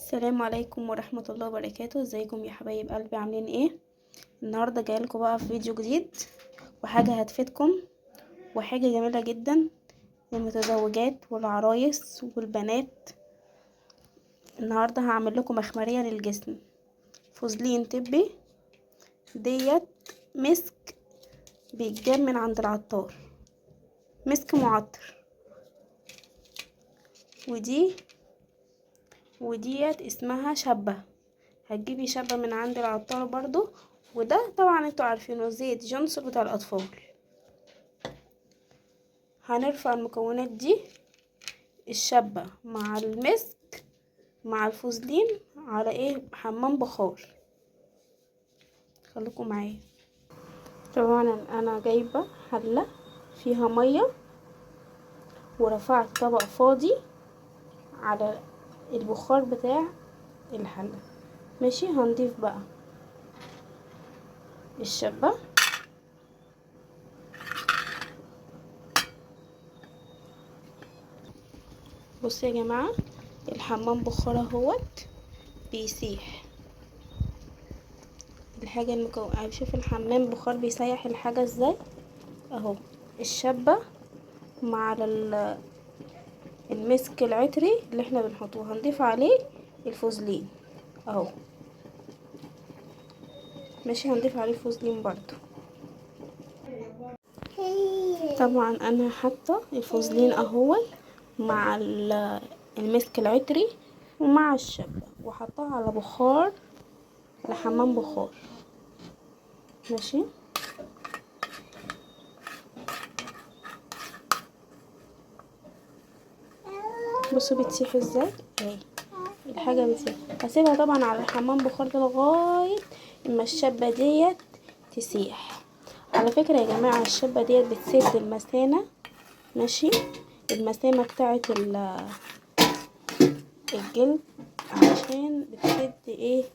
السلام عليكم ورحمة الله وبركاته. ازيكم يا حبايب قلبي؟ عاملين ايه؟ النهاردة جايلكم بقى في فيديو جديد وحاجة هتفيدكم وحاجة جميلة جدا للمتزوجات والعرايس والبنات. النهاردة هعمل لكم مخمرية للجسم، فوزلين طبي. ديت مسك بيتجاب من عند العطار، مسك معطر. وديت اسمها شبة. هتجيبي شبة من عند العطار برضو. وده طبعا انتوا عارفينه زيت جونسون بتاع الاطفال. هنرفع المكونات دي، الشبة مع المسك مع الفوزلين، على حمام بخار. خليكم معايا. طبعا انا جايبة حلة فيها مية ورفعت طبق فاضي على البخار بتاع الحلة. ماشي، هنضيف بقى الشبة. بصوا يا جماعة، الحمام بخار اهوت بيسيح الحاجة المكون. شوف الحمام بخار بيسيح الحاجة ازاي اهو. الشبة مع المسك العطري اللي احنا بنحطه، هنضيف عليه الفوزلين اهو. ماشي، هنضيف عليه الفوزلين برضو. طبعا انا حاطه الفوزلين اهو مع المسك العطري ومع الشبة، وحطها على بخار لحمام بخار. ماشي، بصوا بتسيح ازاي اهي الحاجه بتسيح. هسيبها طبعا على الحمام بخار ده لغايه اما الشبه ديت تسيح. على فكره يا جماعه، الشبه ديت بتسد المثانه. ماشي، المثانه بتاعه الجلد، عشان بتسد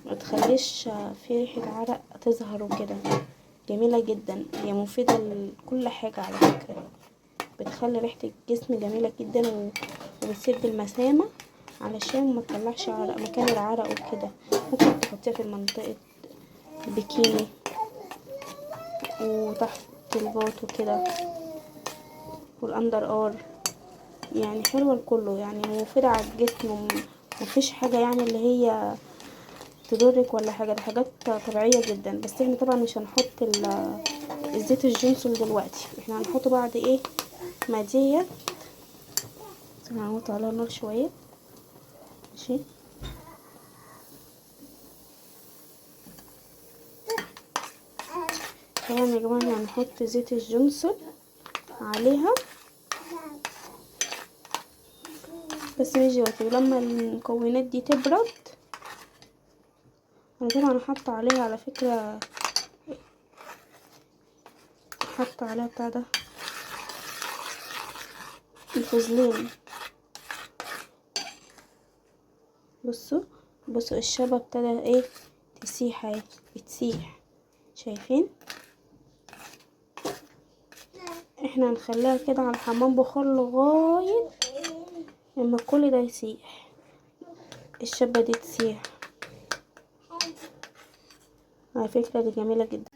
ما تخليش في ريحه عرق تظهر وكده. جميله جدا، هي مفيده لكل حاجه على فكره. بتخلي ريحه الجسم جميله جدا وبتسد المثانه علشان ما تطلعش عرق مكان العرق وكده. ممكن تحطيها في منطقه البيكيني وتحت الباط وكده والاندر ار. يعني حلوه لكله، يعني مفيده على الجسم. مفيش حاجه يعني اللي هي تضرك ولا حاجه، دي حاجات طبيعيه جدا. بس احنا طبعا مش هنحط الزيت الجونسون دلوقتي، احنا هنحطه بعد ما ديت. هنحط على النار شويه. ماشي، طبعا يا جماعه هنحط زيت الجونسون عليها بس مش دلوقتي، ولما المكونات دي تبرد. انا طبعا حاطه عليها على فكره، حاطه عليها بتاع ده الفوزلين. بصوا الشبه ابتدى تسيح اهي، بتسيح. شايفين؟ احنا هنخليها كده على الحمام بخار لغايه اما كل ده يسيح، الشبه دي تسيح. على فكره دي جميله جدا.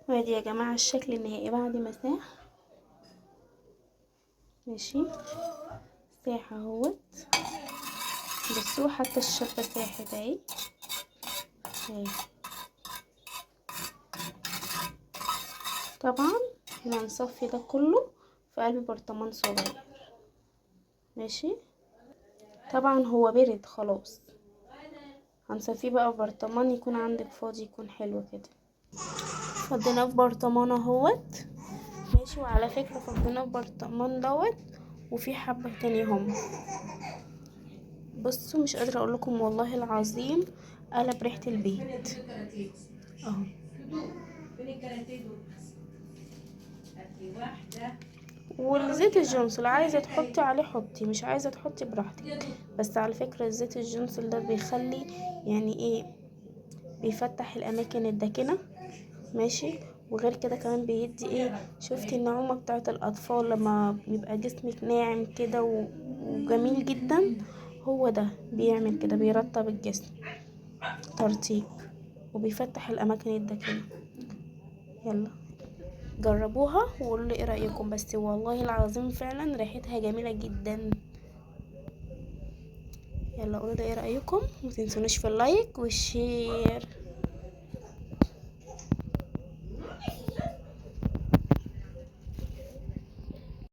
وادي يا جماعه الشكل النهائي بعد ما ساح. ماشي، ساح اهوت. بصوا حتى الشبه ساحت اهي. طبعا احنا هنصفي ده كله في قلب برطمان صغير. ماشي، طبعا هو برد خلاص. هنصفيه بقى في برطمان يكون عندك فاضي، يكون حلو كده. فضيناه في برطمان اهوت. ماشي، وعلى فكرة فضيناه في برطمان دوت وفي حبة تاني هم. بصوا مش قادرة اقول لكم والله العظيم، قلب ريحة البيت اهو. والزيت الجونسون عايزة تحطي عليه حطي، مش عايزة تحطي براحتك. بس على فكرة الزيت الجونسون ده بيخلي بيفتح الاماكن الداكنة. ماشي، وغير كده كمان بيدي شفتي النعومة بتاعت الاطفال لما بيبقى جسمك ناعم كده وجميل جدا. هو ده بيعمل كده، بيرطب الجسم ترطيب وبيفتح الاماكن الداخليه. يلا جربوها وقولوا لي ايه رايكم، بس والله العظيم فعلا ريحتها جميله جدا. يلا قولوا لي ايه رايكم، متنسونوش في اللايك والشير.